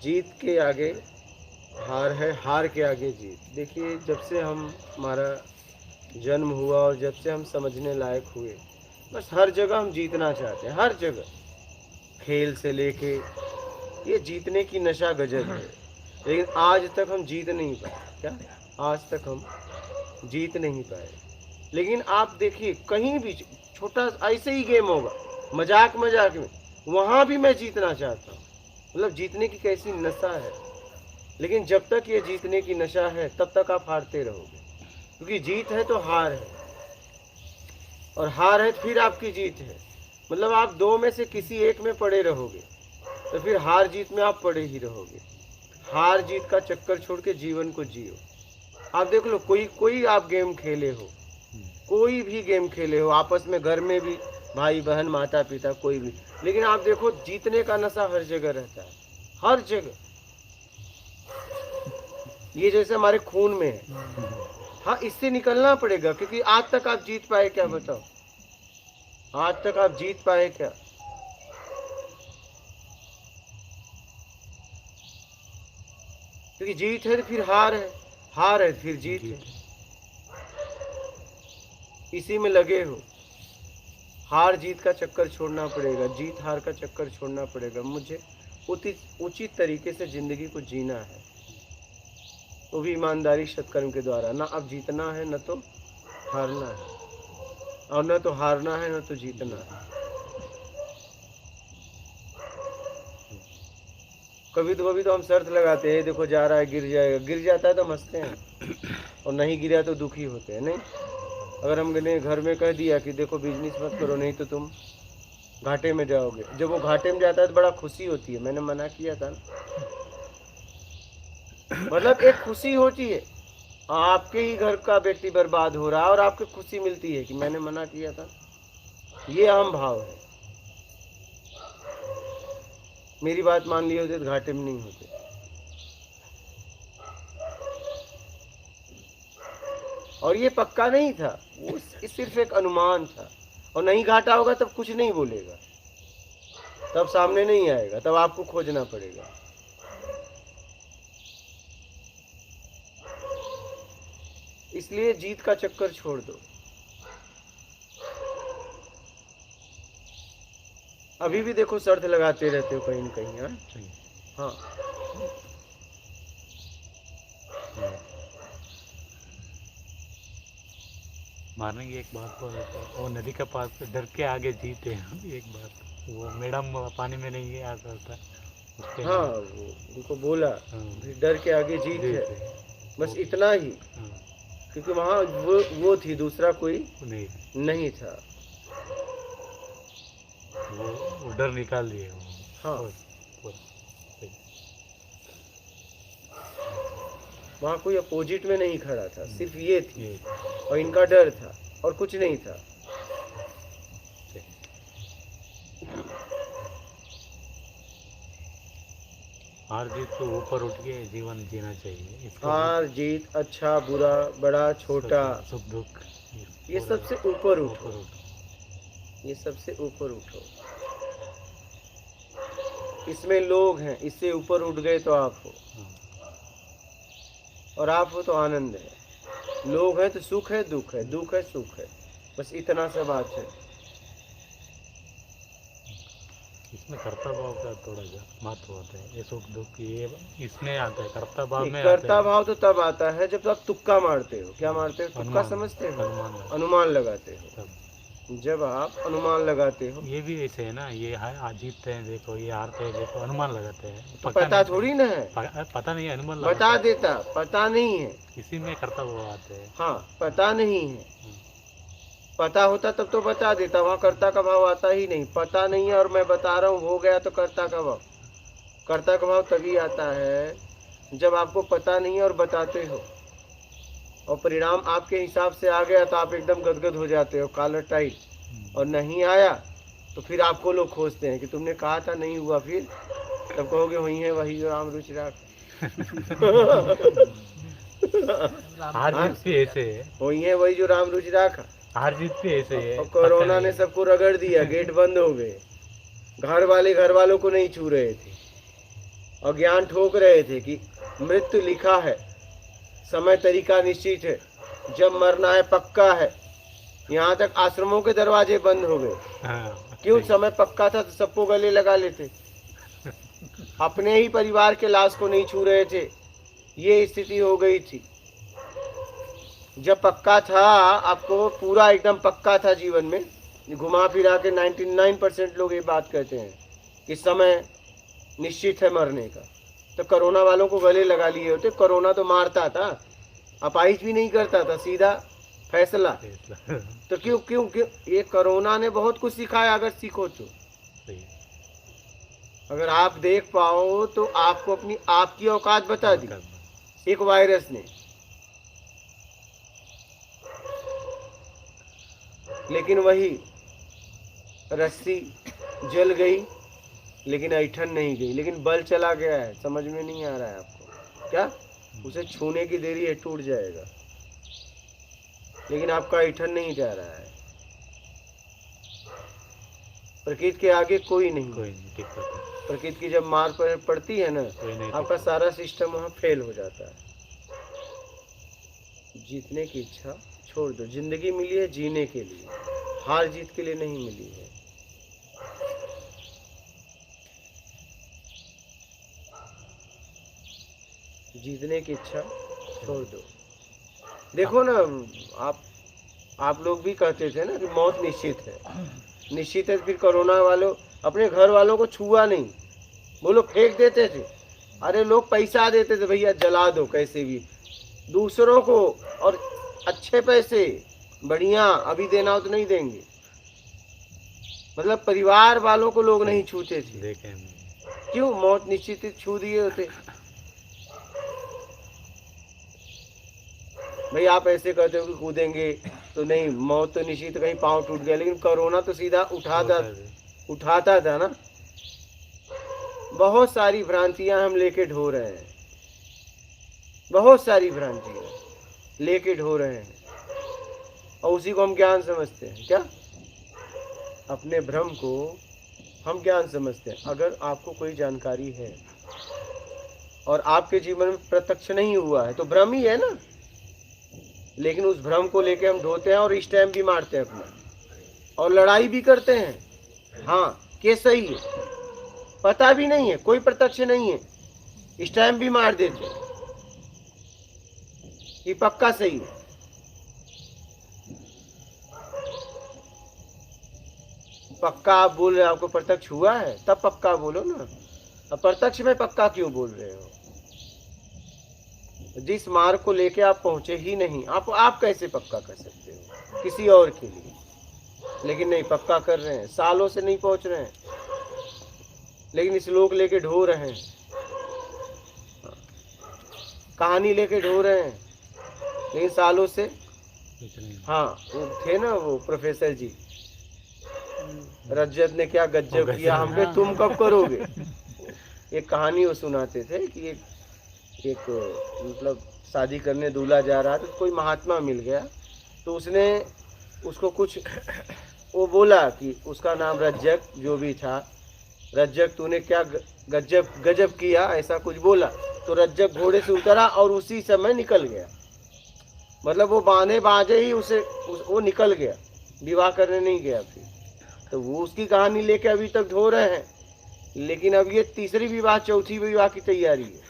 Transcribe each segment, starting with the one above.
जीत के आगे हार है, हार के आगे जीत। देखिए, जब से हमारा जन्म हुआ और जब से हम समझने लायक हुए, बस हर जगह हम जीतना चाहते हैं, हर जगह। खेल से लेके ये जीतने की नशा गजब है, लेकिन आज तक हम जीत नहीं पाए। क्या? आज तक हम जीत नहीं पाए। लेकिन आप देखिए, कहीं भी छोटा ऐसे ही गेम होगा, मजाक मजाक में, वहां भी मैं जीतना चाहता हूँ। मतलब जीतने की कैसी नशा है। लेकिन जब तक ये जीतने की नशा है, तब तक आप हारते रहोगे, क्योंकि जीत है तो हार है, और हार है तो फिर आपकी जीत है। मतलब आप दो में से किसी एक में पड़े रहोगे, तो फिर हार जीत में आप पड़े ही रहोगे। हार जीत का चक्कर छोड़ के जीवन को जियो। आप देख लो, कोई कोई आप गेम खेले हो, कोई भी गेम खेले हो, आपस में, घर में भी, भाई बहन, माता पिता, कोई भी, लेकिन आप देखो, जीतने का नशा हर जगह रहता है, हर जगह। ये जैसे हमारे खून में है। हाँ, इससे निकलना पड़ेगा, क्योंकि आज तक आप जीत पाए क्या? बताओ, आज तक आप जीत पाए क्या? क्योंकि जीत है तो फिर हार है, हार है फिर जीत है, इसी में लगे हो। हार जीत का चक्कर छोड़ना पड़ेगा, जीत हार का चक्कर छोड़ना पड़ेगा। मुझे उचित तरीके से जिंदगी को जीना है, वो भी ईमानदारी सत्कर्म के द्वारा। ना अब जीतना है, न तो हारना है, और न तो हारना है, न तो जीतना है। कभी तो हम शर्त लगाते हैं, देखो जा रहा है, गिर जाएगा, गिर जाता है तो हंसते हैं, और नहीं गिरा तो दुखी होते हैं। नहीं, अगर हमने घर में कह दिया कि देखो बिजनेस मत करो, नहीं तो तुम घाटे में जाओगे, जब वो घाटे में जाता है तो बड़ा खुशी होती है, मैंने मना किया था ना। मतलब एक खुशी होती है, आपके ही घर का व्यक्ति बर्बाद हो रहा है और आपको खुशी मिलती है कि मैंने मना किया था। ये अहम भाव है। मेरी बात मान लिए होते तो घाटे में नहीं होते। और ये पक्का नहीं था, वो सिर्फ एक अनुमान था। और नहीं घाटा होगा तब कुछ नहीं बोलेगा, तब सामने नहीं आएगा, तब आपको खोजना पड़ेगा। इसलिए जीत का चक्कर छोड़ दो। अभी भी देखो, शर्त लगाते रहते हो कहीं न कहीं। हाँ, मारने की एक बात बोल रहे थे, वो नदी के पास से डर के आगे जीते हम। एक बात, वो मैडम पानी में नहीं आ सकता उसके हाँ, लिए। वो उनको बोला डर के आगे जीत है, बस वो- इतना ही। क्योंकि वहाँ वो थी, दूसरा कोई नहीं था। वो डर निकाल दिए वो। हाँ, पूरा वहाँ कोई अपोजिट में नहीं खड़ा था, सिर्फ ये थी, और इनका डर था, और कुछ नहीं था। हार जीत तो ऊपर उठ के जीवन जीना चाहिए। हार जीत, अच्छा बुरा, बड़ा छोटा, सुख दुख, ये सबसे ऊपर उठो, ये सबसे ऊपर उठो। इसमें लोग हैं, इससे ऊपर उठ गए तो आप हो, और आप हो तो आनंद है। लोग हैं तो सुख है, दुख है, दुख है, सुख है, बस इतना सा बात है। इसमें कर्ता भाव का थोड़ा सा महत्व होता है। ये सुख दुख ये इसमें आता है, कर्ता भाव में आता कर्ता है। भाव तो तब आता है जब आप तुक्का मारते हो। क्या मारते हो? तुक्का समझते हो? अनुमान लगाते हो। जब आप अनुमान लगाते हो, ये भी ऐसे है ना, ये आज जीतते हैं देखो, ये हारते हैं देखो, अनुमान लगाते हैं। तो पता थोड़ी ना है, पता नहीं है, अनुमान बता देता, पता नहीं है, इसी में कर्ता भाव आते हैं। हाँ, पता नहीं है। पता होता तब तो बता देता, वहाँ कर्ता का भाव आता ही नहीं। पता नहीं है और मैं बता रहा हूँ, हो गया तो कर्ता का भाव। कर्ता का भाव तभी आता है जब आपको पता नहीं है और बताते हो, और परिणाम आपके हिसाब से आ गया तो आप एकदम गदगद हो जाते हो, कॉलर टाइट। और नहीं आया तो फिर आपको लोग खोजते हैं कि तुमने कहा था नहीं हुआ, फिर तब कहोगे वही है, वही जो राम रुचि राख। हार जीत भी ऐसे है, वही है, वही जो राम रुचि राखा। हार जीत भी ऐसे ही है, और पता कोरोना नहीं ने है। सबको रगड़ दिया, गेट बंद हो गए, घर वालों को नहीं छू रहे थे, और ज्ञान ठोक रहे थे कि मृत्यु लिखा है, समय तरीका निश्चित है, जब मरना है पक्का है। यहाँ तक आश्रमों के दरवाजे बंद हो गए। हाँ क्यों? सही। समय पक्का था तो सबको गले लगा लेते। अपने ही परिवार के लाश को नहीं छू रहे थे, ये स्थिति हो गई थी। जब पक्का था, आपको पूरा एकदम पक्का था जीवन में, घुमा फिरा के 99% लोग ये बात कहते हैं कि समय निश्चित है मरने का, तो कोरोना वालों को गले लगा लिए होते। कोरोना तो मारता था, अपाहिज भी नहीं करता था, सीधा फैसला। तो क्यों क्यों क्यों ये कोरोना ने बहुत कुछ सिखाया, अगर सीखो तो। सही। अगर आप देख पाओ तो आपको अपनी आपकी औकात बता दी एक वायरस ने। लेकिन वही रस्सी जल गई, लेकिन ऐठन नहीं गई, लेकिन बल चला गया है। समझ में नहीं आ रहा है आपको क्या? उसे छूने की देरी है, टूट जाएगा, लेकिन आपका ऐठन नहीं जा रहा है। प्रकृति के आगे कोई नहीं। कोई नहीं टिक पाता। प्रकृति की जब मार पड़ती है ना, कोई नहीं आपका टिक सारा सिस्टम वहाँ फेल हो जाता है। जीतने की इच्छा छोड़ दो। जिंदगी मिली है जीने के लिए, हार जीत के लिए नहीं मिली है। जीतने की इच्छा छोड़ दो। देखो ना, आप लोग भी कहते थे ना कि मौत निश्चित है, निश्चित है। फिर कोरोना वालों अपने घर वालों को छुआ नहीं, वो लोग फेंक देते थे। अरे लोग पैसा देते थे, भैया जला दो कैसे भी, दूसरों को, और अच्छे पैसे, बढ़िया, अभी देना हो तो नहीं देंगे। मतलब परिवार वालों को लोग नहीं छूते थे। देखे क्यों? मौत निश्चित ही, छू दिए होते। भाई आप ऐसे कहते हो कि कूदेंगे तो नहीं, मौत तो निश्चित, कहीं पाँव टूट गया, लेकिन कोरोना तो सीधा उठाता था ना। बहुत सारी भ्रांतियां हम लेके ढो रहे हैं, बहुत सारी भ्रांतियां लेके ढो रहे हैं, और उसी को हम ज्ञान समझते हैं। क्या? अपने भ्रम को हम ज्ञान समझते हैं। अगर आपको कोई जानकारी है और आपके जीवन में प्रत्यक्ष नहीं हुआ है तो भ्रम ही है ना। लेकिन उस भ्रम को लेके हम ढोते हैं और स्टैम्प भी मारते हैं अपना, और लड़ाई भी करते हैं। हाँ, के सही है, पता भी नहीं है, कोई प्रत्यक्ष नहीं है, स्टैम्प भी मार देते हैं कि पक्का सही है। पक्का आप बोल रहे हो, आपको प्रत्यक्ष हुआ है तब पक्का बोलो ना। अब प्रत्यक्ष में पक्का क्यों बोल रहे हो? जिस मार्ग को लेके आप पहुंचे ही नहीं, आप कैसे पक्का कर सकते हो किसी और के लिए? लेकिन नहीं, पक्का कर रहे हैं, सालों से नहीं पहुंच रहे हैं, लेकिन इस लोग लेके ढो रहे हैं, कहानी लेके ढो रहे हैं, लेकिन सालों से। हाँ, वो थे ना वो प्रोफेसर जी, रज्जत ने क्या गज्जब किया हम पे, तुम कब करोगे। एक कहानी वो सुनाते थे कि एक मतलब शादी करने दूल्हा जा रहा था, तो कोई महात्मा मिल गया, तो उसने उसको कुछ वो बोला कि उसका नाम रज्जक जो भी था, रज्जक तूने क्या गजब किया, ऐसा कुछ बोला। तो रज्जक घोड़े से उतरा और उसी समय निकल गया। मतलब वो बांधे ही वो निकल गया, विवाह करने नहीं गया फिर। तो वो उसकी कहानी लेके अभी तक ढो रहे हैं, लेकिन अब ये तीसरी विवाह चौथी विवाह की तैयारी है।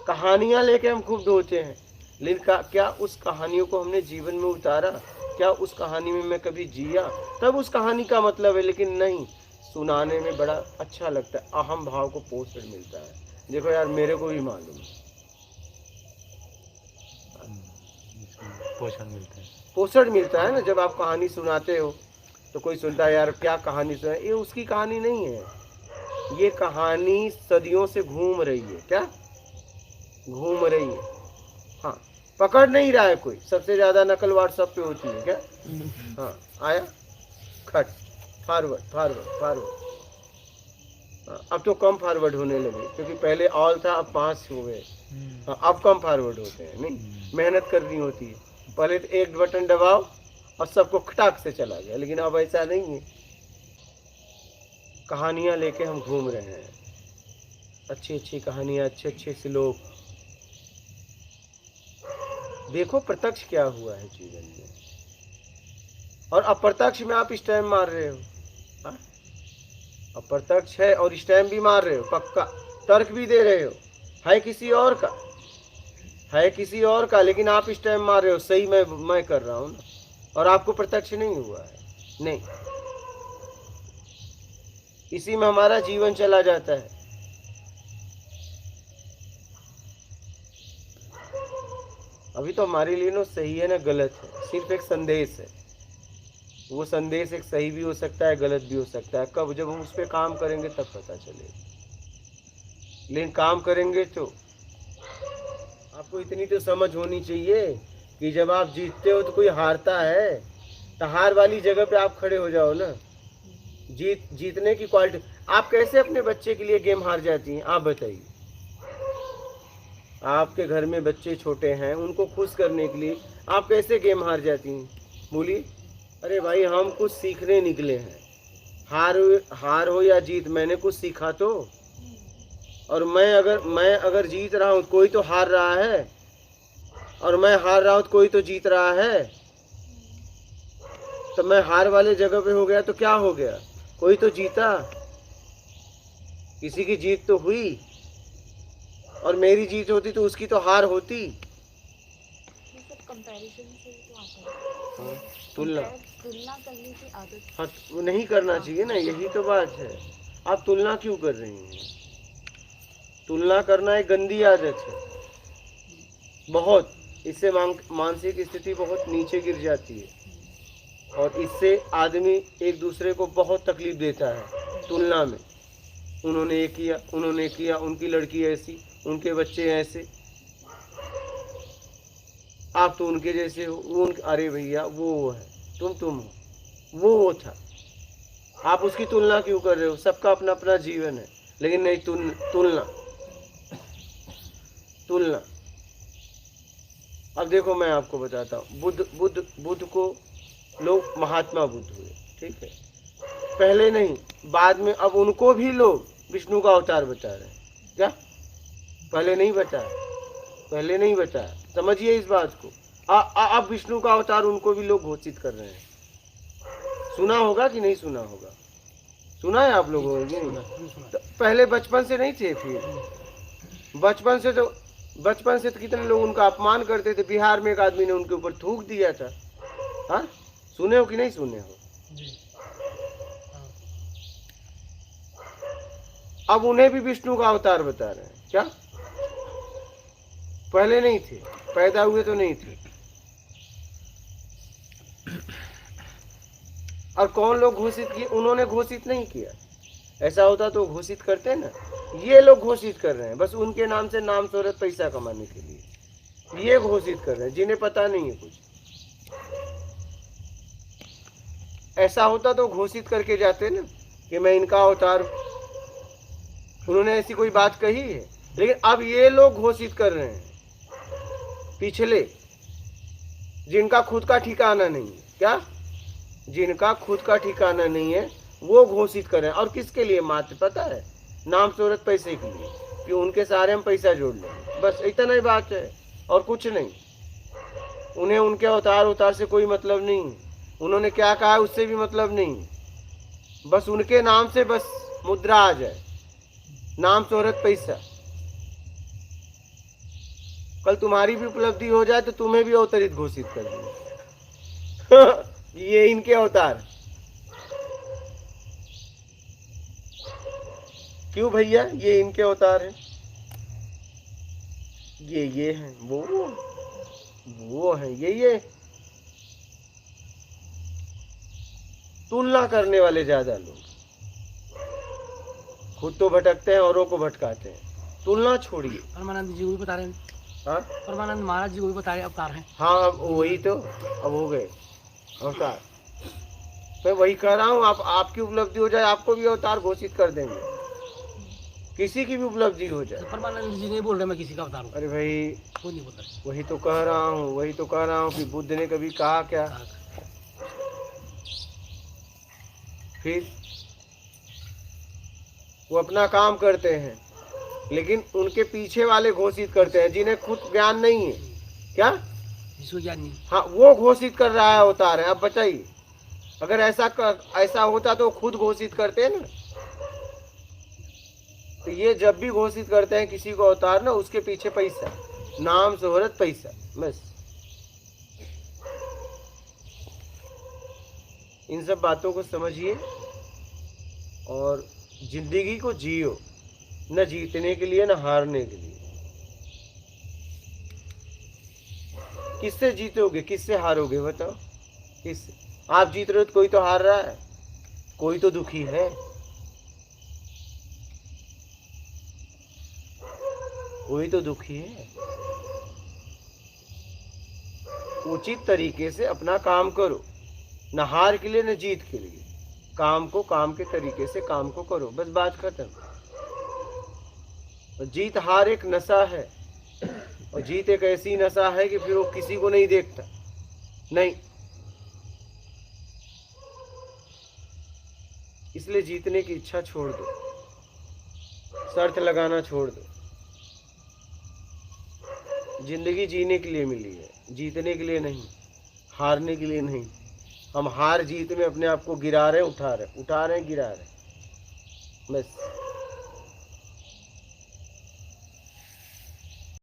कहानियां लेके हम खूब ढोते हैं, लेकिन क्या उस कहानियों को हमने जीवन में उतारा? क्या उस कहानी में मैं कभी जिया? तब उस कहानी का मतलब है। लेकिन नहीं, सुनाने में बड़ा अच्छा लगता है, अहम भाव को पोषण मिलता है। देखो यार, मेरे को भी मालूम है, पोषण मिलता है ना। जब आप कहानी सुनाते हो तो कोई सुनता है, यार क्या कहानी सुना, ये उसकी कहानी नहीं है, ये कहानी सदियों से घूम रही है। क्या घूम रही है? हाँ, पकड़ नहीं रहा है कोई। सबसे ज्यादा नकल व्हाट्सएप पे होती है। क्या? हाँ, आया, खट, फॉरवर्ड फॉरवर्ड फॉरवर्ड। अब तो कम फॉरवर्ड होने लगे, क्योंकि पहले ऑल था, अब 5 हो गए। अब कम फॉरवर्ड होते हैं। नहीं, मेहनत करनी होती है। पहले तो एक बटन दबाओ, और सबको खटाक से चला गया। लेकिन अब ऐसा नहीं है, कहानियां लेके हम घूम रहे हैं, अच्छी अच्छी कहानियां, अच्छे अच्छे श्लोक। देखो प्रत्यक्ष क्या हुआ है जीवन में, और अप्रत्यक्ष में आप स्टैम्प मार रहे हो। हाँ? अप्रत्यक्ष है और स्टैम्प भी मार रहे हो, पक्का तर्क भी दे रहे हो, है किसी और का, है किसी और का, लेकिन आप स्टैम्प मार रहे हो सही मैं कर रहा हूं ना, और आपको प्रत्यक्ष नहीं हुआ है। नहीं, इसी में हमारा जीवन चला जाता है। अभी तो हमारे लिए ना सही है ना गलत है, सिर्फ एक संदेश है। वो संदेश एक सही भी हो सकता है, गलत भी हो सकता है। कब, जब हम उस पर काम करेंगे तब पता चलेगा। लेकिन काम करेंगे तो आपको इतनी तो समझ होनी चाहिए कि जब आप जीतते हो तो कोई हारता है, तो हार वाली जगह पे आप खड़े हो जाओ ना। जीतने की क्वालिटी। आप कैसे अपने बच्चे के लिए गेम हार जाती हैं, आप बताइए। आपके घर में बच्चे छोटे हैं, उनको खुश करने के लिए आप कैसे गेम हार जाती हैं, बोलिए। अरे भाई, हम कुछ सीखने निकले हैं, हार हो या जीत, मैंने कुछ सीखा तो। और मैं अगर जीत रहा हूँ, कोई तो हार रहा है, और मैं हार रहा हूँ तो कोई तो जीत रहा है। तो मैं हार वाले जगह पे हो गया तो क्या हो गया, कोई तो जीता, किसी की जीत तो हुई, और मेरी जीत होती तो उसकी तो हार होती। कंपैरिजन से तो आता है, तुलना करने की आदत। हाँ, वो नहीं करना चाहिए ना, यही तो बात है। आप तुलना क्यों कर रही हैं? तुलना करना एक गंदी आदत है बहुत। इससे मानसिक स्थिति बहुत नीचे गिर जाती है, और इससे आदमी एक दूसरे को बहुत तकलीफ देता है। तुलना में उन्होंने ये किया, उन्होंने किया, उनकी लड़की ऐसी, उनके बच्चे ऐसे, आप तो उनके जैसे हो, वो अरे भैया वो है, तुम हो, वो था। आप उसकी तुलना क्यों कर रहे हो? सबका अपना अपना जीवन है। लेकिन नहीं, तुलना। अब देखो, मैं आपको बताता हूँ, बुद्ध को लोग महात्मा बुद्ध हुए, ठीक है, पहले नहीं, बाद में। अब उनको भी लोग विष्णु का अवतार बता रहे हैं, क्या? पहले नहीं बताया, समझिए इस बात को। अब विष्णु का अवतार उनको भी लोग घोषित कर रहे हैं। सुना होगा कि नहीं सुना होगा? सुना है आप लोगों ने? तो पहले बचपन से नहीं थे, फिर बचपन से तो कितने लोग उनका अपमान करते थे। बिहार में एक आदमी ने उनके ऊपर थूक दिया था। हाँ, सुने हो कि नहीं सुने हो? अब उन्हें भी विष्णु का अवतार बता रहे हैं, क्या? पहले नहीं थे, पैदा हुए तो नहीं थे। और कौन लोग घोषित किए? उन्होंने घोषित नहीं किया। ऐसा होता तो घोषित करते ना। ये लोग घोषित कर रहे हैं, बस उनके नाम से नाम शोहरत पैसा कमाने के लिए ये घोषित कर रहे हैं, जिन्हें पता नहीं है कुछ। ऐसा होता तो घोषित करके जाते ना कि मैं इनका अवतार। उन्होंने ऐसी कोई बात कही है? लेकिन अब ये लोग घोषित कर रहे हैं, पिछले, जिनका खुद का ठिकाना नहीं है, क्या? जिनका खुद का ठिकाना नहीं है वो घोषित कर रहे हैं। और किसके लिए? मात्र पता है, नाम शोहरत पैसे के लिए, कि उनके सहारे हम पैसा जोड़ लें, बस इतना ही बात है, और कुछ नहीं। उन्हें उनके अवतार से कोई मतलब नहीं है। उन्होंने क्या कहा है उससे भी मतलब नहीं, बस उनके नाम से बस मुद्रा आ जाए, नाम शोहरत पैसा। कल तुम्हारी भी उपलब्धि हो जाए तो तुम्हें भी अवतरित घोषित कर देंगे। ये इनके अवतार। क्यों भैया? ये इनके अवतार है, ये हैं, वो है, ये तुलना करने वाले ज्यादा लोग। खुद तो भटकते हैं, औरों को भटकाते हैं। तुलना छोड़िए। परमानंद जी को भी बता रहे हैं। हाँ, परमानंद महाराज जी को भी बता रहे हैं अवतार हैं। हाँ, अब वही तो, अब हो गए अवतार। मैं वही कह रहा हूँ, आपकी उपलब्धि हो जाए, आपको भी अवतार घोषित कर देंगे, किसी की भी उपलब्धि हो जाए। परमानंद जी नहीं बोल रहे मैं किसी का अवतार हूँ। अरे भाई, कोई नहीं बोल रहा। वही तो कह रहा हूँ कि बुद्ध ने कभी कहा क्या फिर वो अपना काम करते हैं, लेकिन उनके पीछे वाले घोषित करते हैं जिन्हें खुद ज्ञान नहीं है। क्या? जिसको ज्ञान नहीं। हाँ, वो घोषित कर रहा है अवतार है। अब बताइए, अगर ऐसा होता तो खुद घोषित करते हैं ना। तो ये जब भी घोषित करते हैं किसी को अवतार ना, उसके पीछे पैसा, नाम शोहरत पैसा, बस। इन सब बातों को समझिए और जिंदगी को जियो, न जीतने के लिए न हारने के लिए। किससे जीतोगे, किससे हारोगे बताओ? किससे? आप जीत रहे हो तो कोई तो हार रहा है, कोई तो दुखी है, कोई तो दुखी है। उचित तरीके से अपना काम करो, न हार के लिए न जीत के लिए। काम को काम के तरीके से काम को करो, बस बात खत्म। और जीत हार एक नशा है, और जीत एक ऐसी नशा है कि फिर वो किसी को नहीं देखता। नहीं, इसलिए जीतने की इच्छा छोड़ दो, शर्त लगाना छोड़ दो। जिंदगी जीने के लिए मिली है, जीतने के लिए नहीं, हारने के लिए नहीं। हम हार जीत में अपने आप को गिरा रहे हैं, उठा रहे हैं, गिरा रहे हैं, बस।